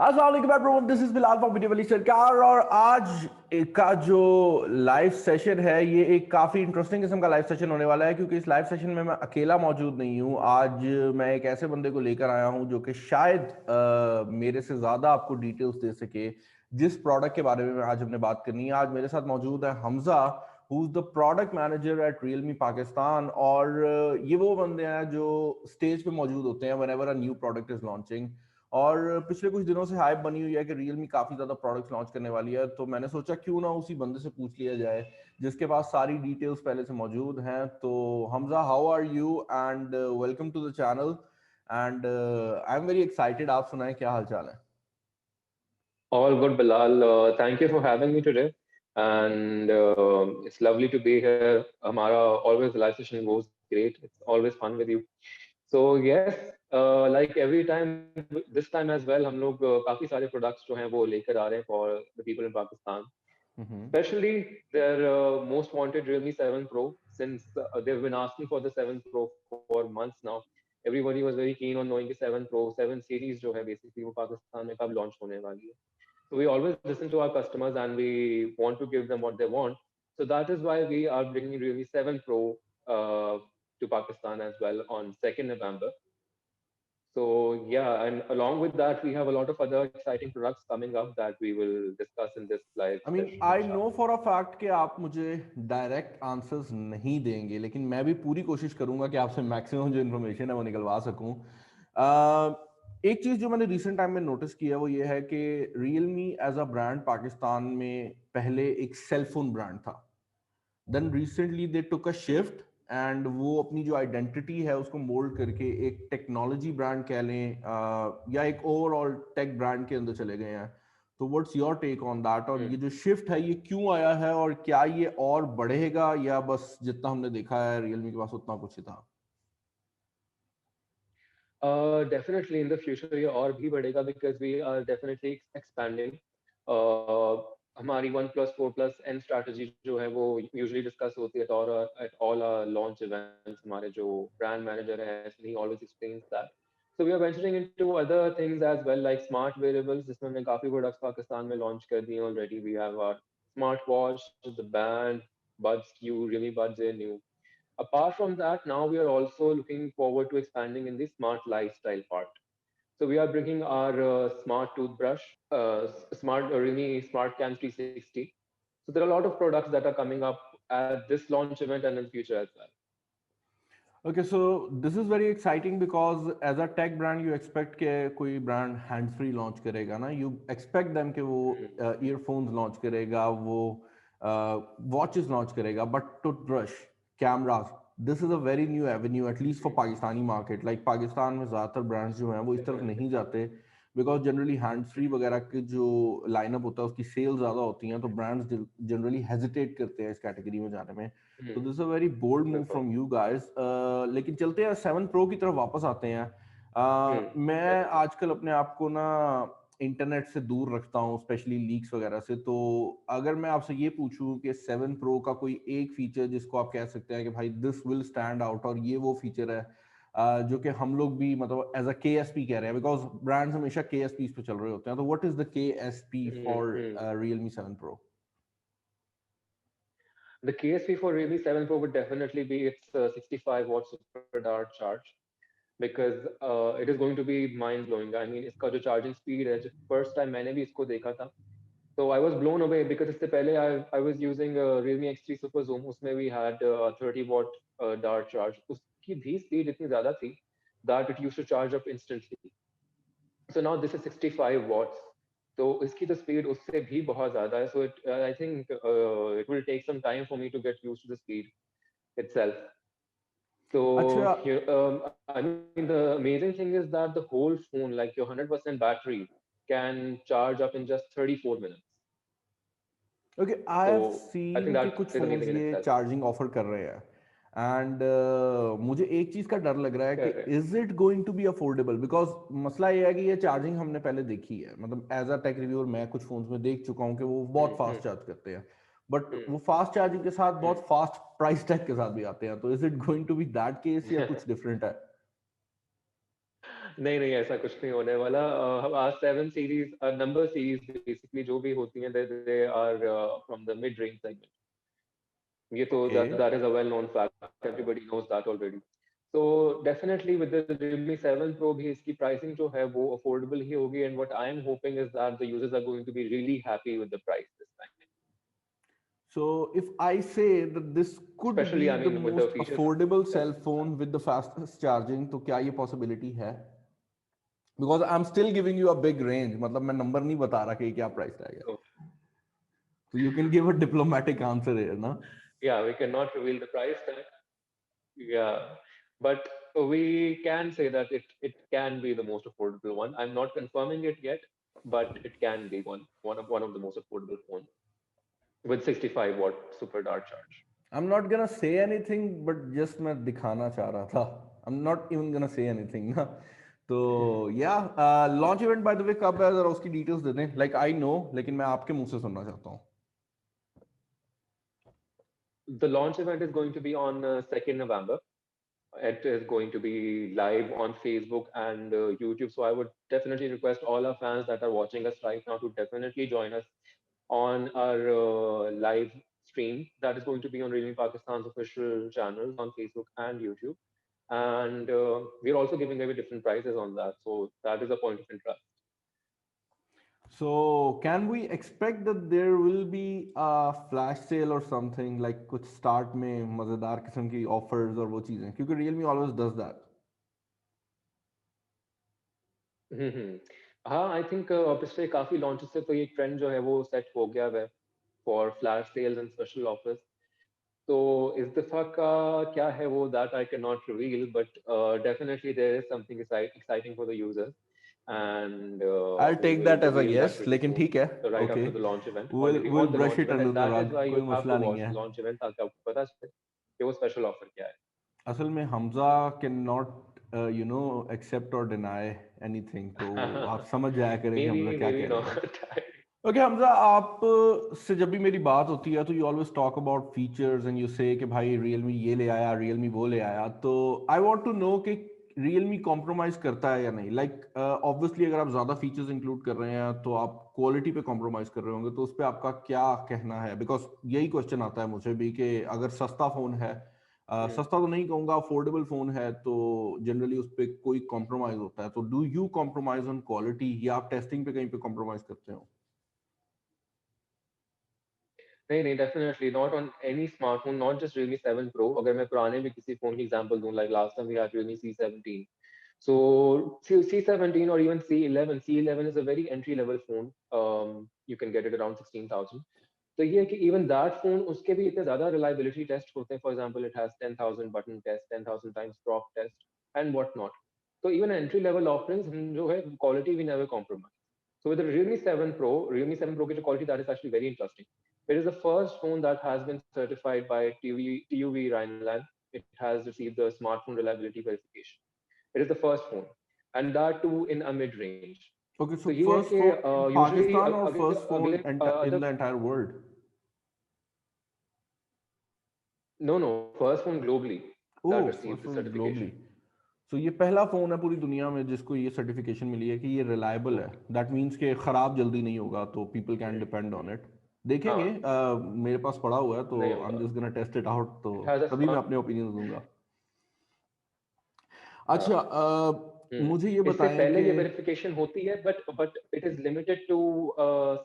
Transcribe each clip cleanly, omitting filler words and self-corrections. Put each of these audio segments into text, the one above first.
अस्सलाम वालेकुम everyone, this is Bilal from video Wali Sarkar. और आज का जो लाइव सेशन है ये एक काफ़ी इंटरेस्टिंग किस्म का लाइव सेशन होने वाला है, क्योंकि इस लाइव सेशन में मैं अकेला मौजूद नहीं हूँ। आज मैं एक ऐसे बंदे को लेकर आया हूँ जो कि शायद मेरे से ज़्यादा आपको डिटेल्स दे सके जिस प्रोडक्ट के बारे में आज हमने बात करनी है। आज मेरे साथ मौजूद है Hamza, who is the product manager eight Realme Pakistan. और ये वो बंदे हैं जो स्टेज पे मौजूद होते हैं whenever a new product is launching. और पिछले कुछ दिनों से हाइप बनी हुई है कि रियलमी काफी ज्यादा प्रोडक्ट्स लॉन्च करने वाली है, तो मैंने सोचा क्यों ना उसी बंदे से पूछ लिया जाए जिसके पास सारी डिटेल्स पहले से मौजूद हैं। तो Hamza, how are you and welcome to the channel and I am very excited. आप सुनाएं, क्या हाल चाल है? All good, Bilal. Thank you for having me today, and it's lovely to be here. Hamara always the live session goes great. It's always fun with you. So yes, like every time, this time as well, हम लोग काफी सारे products जो हैं वो लेकर आ रहे हैं for the people in Pakistan. Hmm. Especially their most wanted Realme 7 Pro, since they've been asking for the 7 Pro for months now. Everybody was very keen on knowing the 7 Pro, 7 series जो है basically वो पाकिस्तान में कब launch होने वाली है. So we always listen to our customers and we want to give them what they want. So that is why we are bringing Realme 7 Pro to Pakistan as well on 2nd November. So yeah, and along with that, we have a lot of other exciting products coming up that we will discuss in this live I mean session, I know inshallah. For a fact कि आप मुझे direct answers नहीं देंगे, लेकिन मैं भी पूरी कोशिश करूंगा कि आपसे मैक्सिमम जो इन्फॉर्मेशन है वो निकलवा सकूं। एक चीज जो मैंने रिसेंट टाइम में नोटिस किया वो ये है कि Realme as a brand Pakistan में पहले एक सेलफोन ब्रांड था। Then recently they took a shift and वो अपनी जो आइडेंटिटी है उसको मोल्ड करके एक टेक्नोलॉजी ब्रांड कह लें या एक ओवरऑल टेक ब्रांड के अंदर चले गए हैं। तो what's your take on that? और ये जो शिफ्ट है ये क्यों आया है, और क्या ये और बढ़ेगा या बस जितना हमने देखा है रियलमी के पास उतना कुछ ही था? Definitely in the future ये और भी बढ़ेगा because we are definitely expanding. हमारी OnePlus 4 Plus N strategy जो है वो usually discuss होती है at all our launch events. हमारे जो brand manager है he always explains that. So we are venturing into other things as well like smart wearables जिसमें हमने काफी products पाकिस्तान में launch कर दिए already. We have our smartwatch, the band, Buds Q, really Buds are new. Apart from that, now we are also looking forward to expanding in the smart lifestyle part. So we are bringing our smart toothbrush, smart Realme Smart Cam 360. So there are a lot of products that are coming up at this launch event and in the future as well. Okay, so this is very exciting because as a tech brand you expect के कोई brand hands free launch करेगा ना, you expect them कि वो earphones launch करेगा, वो watches launch करेगा। But toothbrush, cameras, this is a very new Avenue at least for Pakistani market. Like Pakistan में ज़्यादातर ब्रांड्स जो हैं वो इस तरफ नहीं जाते बिकॉज जनरली हैंड्स फ्री वगैरह के जो लाइनअप होता है उसकी सेल ज़्यादा होती हैं, तो ब्रांड्स जनरली हेजिटेट करते हैं इस कैटेगरी में जाने में। तो this a very bold move बिल्कुल। From you guys. लेकिन चलते हैं 7 प्रो की तरफ वापस आते हैं। मैं Definitely. आजकल अपने आप को ना इंटरनेट से दूर रखता हूँ, स्पेशली लीक्स वगैरह से। तो अगर मैं आपसे ये पूछूं कि 7 प्रो का कोई एक फीचर जिसको आप कह सकते हैं कि भाई दिस विल स्टैंड आउट, और ये वो फीचर है जो कि हम लोग भी मतलब एज अ के एस पी कह रहे हैं, बिकॉज ब्रांड्स हमेशा के एस पी पे चल रहे होते हैं। तो व्हाट इज द के S P for Realme 7 pro? The KSP for Realme 7 Pro would definitely be its 65 watt super dart charge because it is going to be mind blowing. I mean, इसका जो charging speed है, first time मैंने भी इसको देखा था, so I was blown away because इससे पहले I was using Realme X3 Super Zoom. उसमें we had 30 watt dart charge. उसकी भी speed इतनी ज़्यादा थी that it used to charge up instantly. So now this is 65 watts. तो इसकी तो speed उससे भी बहुत ज़्यादा है. So I think it will take some time for me to get used to the speed itself. अच्छा। So here, I mean, the amazing thing is that the whole phone, like your 100% battery, can charge up in just 34 minutes. Okay, I have So I think seen कि that कुछ is phones amazing in ये itself. Charging offer कर रहे हैं and मुझे एक चीज का डर लग रहा है कि Correct. Is it going to be affordable, because मसला ये है कि ये चार्जिंग हमने पहले देखी है, मतलब एज अ टेक रिव्यूअर मैं कुछ फोन्स में देख चुका हूँ कि वो बहुत Hmm, फास्ट चार्ज करते हैं, बट hmm, वो फास्ट चार्जिंग के साथ hmm, बहुत फास्ट प्राइस टैग के साथ भी आते हैं। तो is it going to be that case या hmm. कुछ डिफरेंट है? नहीं नहीं, ऐसा कुछ नहीं होने वाला। हम आज 7 सीरीज, नंबर सीरीज बेसिकली जो भी होती हैं, they are from the mid range segment. ये तो okay that is a well known fact, everybody knows that already. So definitely with the Realme 7 Pro भी इसकी pricing जो है वो affordable ही होगी, and what I am hoping is that the users are going to be really happy with the price this time. so if I say that this could be Especially I the mean with the most features affordable that cell phone with the fastest charging तो क्या ये possibility है? Because I'm still giving you a big range, मतलब मैं number नहीं बता रहा कि क्या price रहेगा, so so you can give a diplomatic answer here ना. yeah, we cannot reveal the price tag. Yeah, but we can say that it can be the most affordable one. I'm not confirming it yet, but it can be one of the most affordable phones with 65-watt super dart charge. I'm not gonna say anything, but just मैं दिखाना चाह रहा था. I'm not even gonna say anything ना. तो yeah, launch event by the way कब है, जरा उसकी details दे दें. Like I know, लेकिन मैं आपके मुंह से सुनना चाहता हूँ. The launch event is going to be on 2nd November. It is going to be live on Facebook and YouTube. So I would definitely request all our fans that are watching us right now to definitely join us on our live stream that is going to be on Realme Pakistan's official channels on Facebook and YouTube. And we're also giving away different prizes on that. So that is a point of interest. So can we expect that there will be a flash sale or something, like कुछ start में मजेदार किस्म की offers और वो चीजें, क्योंकि Realme always does that. हम्म। हाँ, आई थिंक पिछले काफी लॉन्चेस से तो ये ट्रेंड जो है वो सेट हो गया है for flash sales and special offers. तो इस दफा का क्या है वो, that I can not reveal, but definitely there is something exciting for the users, and I'll we take will that as a reveal that yes, pretty लेकिन soon, ठीक है, right okay. after the launch event, We'll on the brush launch it event, under and the that is rug, why कोई you have मसला to नहीं watch है. the launch event ताकि आपको पता चले कि वो स्पेशल ऑफर क्या है। असल में हमजा कैन नॉट एक्सेप्ट और डिनाई एनीथिंग, तो आप समझ जाया करें कि हमजा क्या maybe कह रहे हैं. not। ओके हमजा, आप से जब भी मेरी बात होती है तो you always talk about features and you से कि भाई रियलमी ये ले आया, रियलमी वो ले आया, तो आई वांट टू नो कि रियलमी कॉम्प्रोमाइज करता है या नहीं. लाइक ऑब्वियसली अगर आप ज्यादा फीचर्स इंक्लूड कर रहे हैं तो आप क्वालिटी पे कॉम्प्रोमाइज कर रहे होंगे, तो उस पर आपका क्या कहना है? बिकॉज यही क्वेश्चन आता है मुझे भी कि अगर सस्ता फोन है, सस्ता तो नहीं कहूंगा, अफोर्डेबल फोन है, तो जनरली उस पर कोई कॉम्प्रोमाइज होता है, तो do you compromise on quality या आप टेस्टिंग पे कहीं पे कॉम्प्रोमाइज करते हो? नहीं नहीं, definitely not on any smartphone, not just Realme 7 Pro। अगर मैं पुराने भी किसी फोन की एग्जांपल दूं, like last time we had Realme C17, so C17 or even C11 is a very entry level phone, you can get it around 16,000। तो ये है कि इवन दैट फोन, उसके भी इतने ज्यादा रिलायबिलिटी टेस्ट होते हैं, for example it has 10,000 button test, 10,000 times crop test and what not. तो इवन एंट्री लेवल ऑफरिंग्स जो है, quality we never compromise. So with the Realme 7 Pro की जो quality, that is actually very interesting. It is the first phone that has been certified by TUV Rheinland. It has received the smartphone reliability verification. It is the first phone, and that too in a mid range. Okay, so तो ये है first कि phone in usually Pakistan or अगले first phone अगले in other, the entire world? no, first phone globally that Oh, first received the phone globally. certification. So ये पहला phone है पूरी दुनिया में जिसको ये सर्टिफिकेशन मिली है कि ये रिलायबल है. दैट मींस कि खराब जल्दी नहीं होगा, तो people can depend on it. देखेंगे, हाँ, मेरे पास पड़ा हुआ है, तो नहीं आई एम होगा। Just gonna test it out, तो It has a तभी मैं smart, अपने ओपिनियन दूंगा. हाँ। अच्छा, मुझे ये इससे बताएं पहले कि ये वेरिफिकेशन होती है, but it is limited to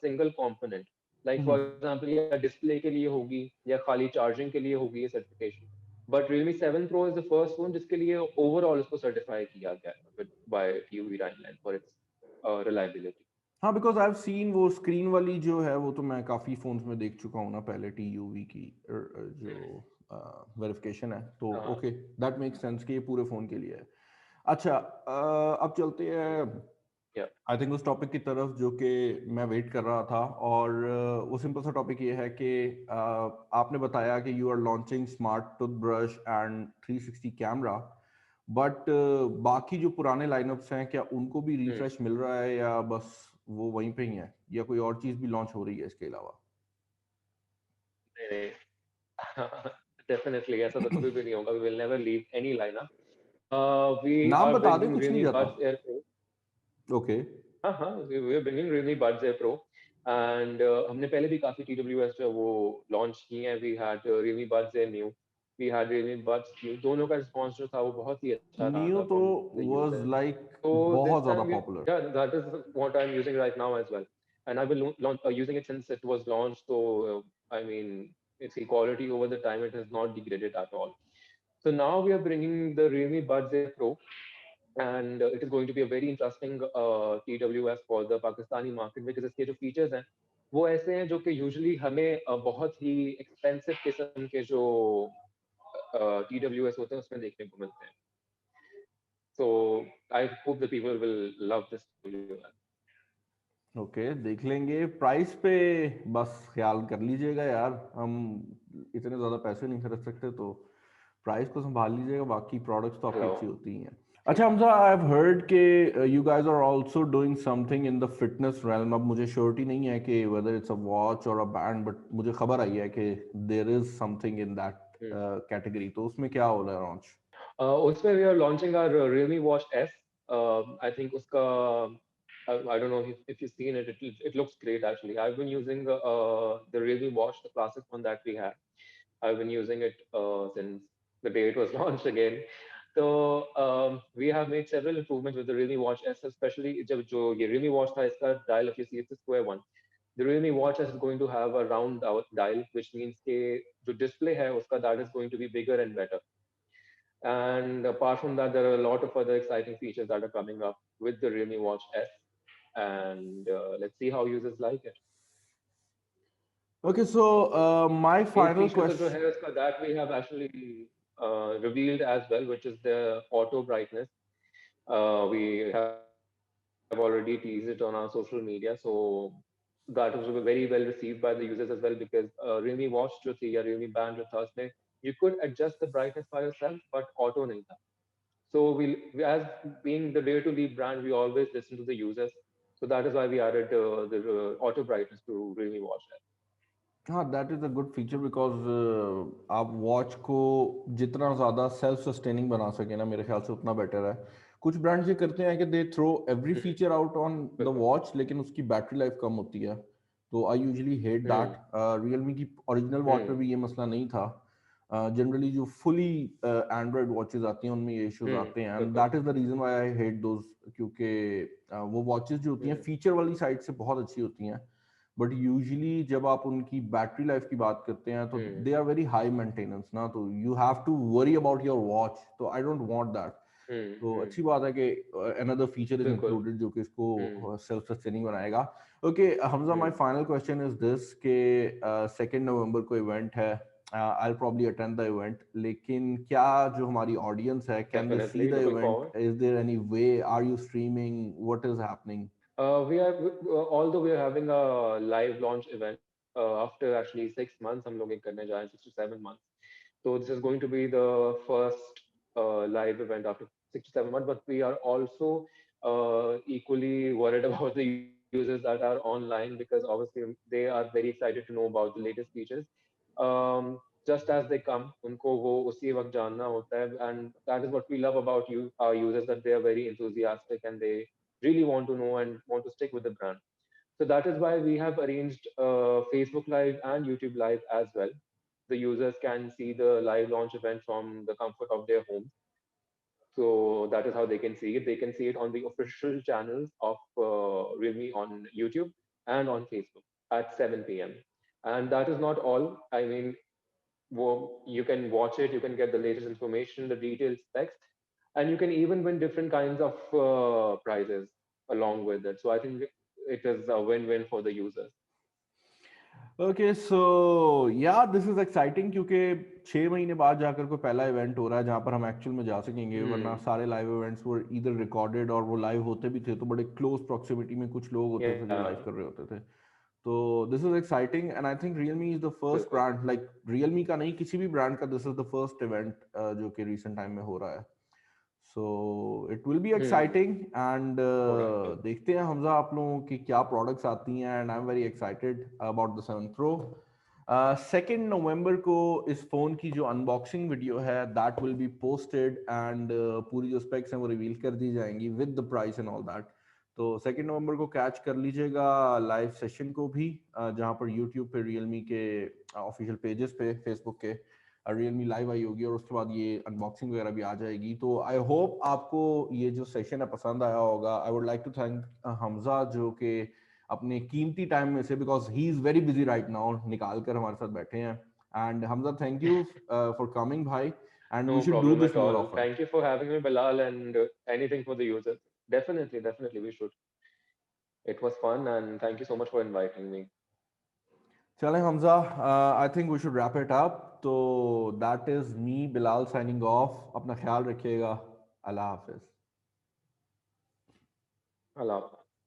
single component. Like for example ये डिस्प्ले के लिए होगी या खाली चार्जिंग के लिए होगी ये certification. But Realme 7 Pro is the first phone जिसके लिए ओवरऑल इसको सर्टिफाई किया गया है by TUV Rheinland for its reliability. हाँ, बिकॉज आई हैव सीन वो स्क्रीन वाली जो है वो तो मैं काफ़ी फोन्स में देख चुका हूँ ना पहले, TUV की जो वेरिफिकेशन है, तो हाँ, ओके, दैट मेक सेंस कि ये पूरे फ़ोन के लिए है. अच्छा, अब चलते हैं या आई थिंक उस टॉपिक की तरफ जो कि मैं वेट कर रहा था, और वो सिंपल सा टॉपिक ये है कि आपने बताया कि you are launching smart toothbrush and 360 camera, but बाकी जो पुराने लाइनअप्स हैं क्या उनको भी रिफ्रेश मिल रहा है, या बस वो वहीं पे ही है, या कोई और चीज़ भी लॉन्च हो रही है इसके अलावा? नहीं नहीं, डेफिनेटली ऐसा तो कभी भी नहीं होगा, we will never leave any lineup. We नाम are बता दे, bringing कुछ नहीं Realme जाता. Buds Air Pro. ओके. हाँ, we are bringing Realme Buds Air Pro and हमने पहले भी काफ़ी TWS जो है वो लॉन्च किए हैं. We had Realme Buds Air New, we had Realme Buds New. दोनों का रिस्पॉन्स जो था वो बहुत ही अच्छा रहा नियो था तो from the was users. Like So this बहुत ज्यादा time popular. yeah, that is what I'm using right now as well, and I've been using it since it was launched. So I mean, its quality over the time it has not degraded at all. So now we are bringing the Realme Buds Air Pro, and it is going to be a very interesting TWS for the Pakistani market because इसके जो features हैं वो ऐसे हैं जो कि usually हमें बहुत ही expensive किस्म के जो TWS होते हैं उसमें देखने को मिलते हैं. So I hope the people will love this TWS. Okay, देख लेंगे. प्राइस पे बस ख्याल कर लीजिएगा यार, हम इतने ज़्यादा पैसे नहीं खर्च सकते, तो प्राइस को संभाल लीजिएगा. बाकी प्रोडक्ट्स तो आपकी Hello. अच्छी होती ही हैं. अच्छा हमजा, आई हैव हर्ड के you guys are also doing something in the fitness realm. अब मुझे श्योरिटी नहीं है कि वेदर इट्स अ वॉच और अ बैंड, बट मुझे खबर आई है कि there is something in that category. तो उसमें क्या हो रहा है लॉन्च? उसमें we are launching our Realme Watch S. I think उसका I don't know if you've seen it. It looks great actually. I've been using the Realme Watch, the classic one that we have. I've been using it since the day it was launched again. So we have made several improvements with the Realme Watch S, especially जब जो ये Realme Watch था इसका dial, if you see it's a square one. The Realme Watch S is going to have a round dial, which means कि जो display है उसका that is going to be bigger and better. And apart from that, there are a lot of other exciting features that are coming up with the Realme Watch S, and let's see how users like it. Okay, so my Main final feature जो question. है उसका that we have actually revealed as well, which is the auto brightness. We have already teased it on our social media, so that was very well received by the users as well because Realme Watch जो थी या Realme Band जो था उसमें you could adjust the brightness by yourself, but auto नहीं था. So as being the dare to lead brand, we always listen to the users. So that is why we added the auto brightness to Realme Watch. हाँ, that is a good feature because आप watch को जितना ज़्यादा self sustaining बना सके ना, मेरे ख्याल से उतना बेटर है. कुछ ब्रांड्स ये करते हैं कि they throw every feature out on the बिल्कुल. वॉच, लेकिन उसकी बैटरी लाइफ कम होती है. तो I usually hate that. Realme की ओरिजिनल वॉच में भी ये मसला नहीं था. जनरली जो फुली एंड्रॉयड वॉचेस आती हैं उनमें ये इश्यूज आते हैं, एंड बिल्कुल. That is the reason why I hate those. क्योंकि वो वॉचेस जो होती हैं फीचर वाली साइड से बहुत अच्छी होती हैं, बट यूजुअली जब आप उनकी बैटरी लाइफ की बात करते हैं तो they are very high maintenance ना, तो you have to worry about your watch. तो आई डोंट वांट दैट. तो अच्छी बात है कि अनदर फीचर इज बिल्कुल. इंक्लूडेड जो कि इसको सेल्फ सस्टेनिंग बनाएगा. Okay Hamza, my final question is this के 2 नवंबर को इवेंट है. I will probably attend the event, लेकिन क्या जो हमारी ऑडियंस है, can they see Definitely the looking event? forward. Is there any way? Are you streaming? What is happening? We are although we are having a live launch event after actually 6 months, हम लोग ये करने जा रहे हैं 6 to 7 months. So this is going to be the first live event after 6 to 7 months. But we are also equally worried about the users that are online because obviously they are very excited to know about the latest features. Just as they come, उनको वो उसी वक्त जानना होता है, and that is what we love about you, our users, that they are very enthusiastic and they really want to know and want to stick with the brand. So that is why we have arranged Facebook Live and YouTube Live as well. The users can see the live launch event from the comfort of their home. So that is how they can see it. They can see it on the official channels of Realme on YouTube and on Facebook at 7 p.m. And that is not all. I mean, well, you can watch it, you can get the latest information, the detailed specs, and you can even win different kinds of prizes along with it. So I think it is a win-win for the users. Okay so या this is exciting, क्योंकि 6 महीने बाद जाकर कोई पहला event हो रहा है जहाँ पर हम एक्चुअल में जा सकेंगे. वरना सारे लाइव इवेंट्स वो इधर रिकॉर्डेड और वो लाइव होते भी थे तो बड़े क्लोज प्रॉक्सिमिटी में कुछ लोग होते थे जो लाइव Yeah, कर रहे होते थे. तो this is exciting and I think Realme is the first बिल्कुल. ब्रांड, लाइक रियलमी का नहीं किसी भी ब्रांड का, this is the first event जो कि रिसेंट टाइम में हो रहा है. So it will be exciting and हो रहा है बिल्कुल. देखते हैं हमजा आप लोगों की क्या प्रोडक्ट्स आती हैं. And I am very excited about the 7 Pro. 2 नवंबर को इस फोन की जो अनबॉक्सिंग वीडियो है that will be posted and पूरी जो स्पेक्स हैं वो रिवील कर दी जाएंगी with the price and all that. तो 2 नवंबर को कैच कर लीजिएगा लाइव सेशन को भी, जहां पर यूट्यूब पे रियलमी के ऑफिशियल पेजेस पे, फेसबुक के रियलमी लाइव आई होगी और उसके बाद ये अनबॉक्सिंग वगैरह भी आ जाएगी। तो आई होप आपको ये जो सेशन है पसंद आया होगा। I would like to thank Hamza जो कि अपने कीमती टाइम में से, because he is very busy right now, निकाल कर हमारे साथ बैठे हैं। And Hamza thank you for coming भाई, and we No should do problem this at more all. Often. Thank you for having me, Bilal, and anything for the users. Definitely, definitely, we should. It was fun, and thank you so much for inviting me. चलें Hamza, I think we should wrap it up. तो that is me Bilal signing off. अपना ख्याल रखिएगा। अल्लाह हाफिज। Allah.